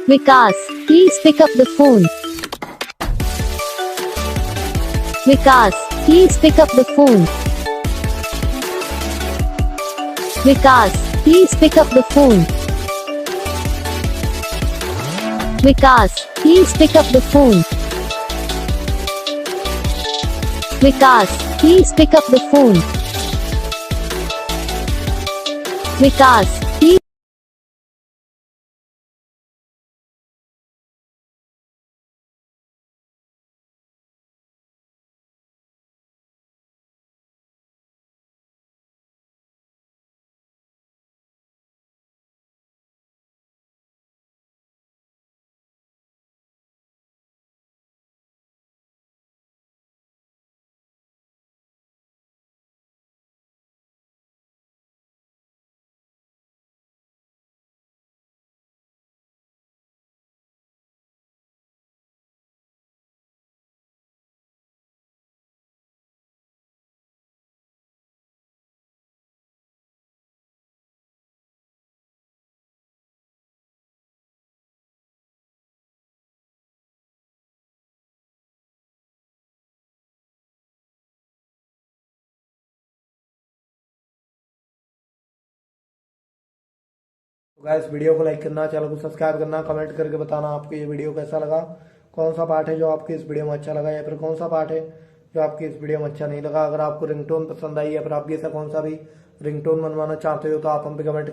Vikas, please pick up the phone. Vikas, please pick up the phone. Vikas, please pick up the phone. Vikas, please pick up the phone. Vikas, please pick up the phone. Vikas, please. तो guys video को like करना, channel को subscribe करना, comment करके बताना आपको ये video कैसा लगा, कौन सा पार्ट है जो आपको इस वीडियो में अच्छा लगा या फिर कौन सा पार्ट है जो आपकी इस वीडियो में अच्छा नहीं लगा। अगर आपको रिंगटोन पसंद आई या फिर आप ऐसा कौन सा भी रिंगटोन बनवाना चाहते हो तो आप हम पे कमेंट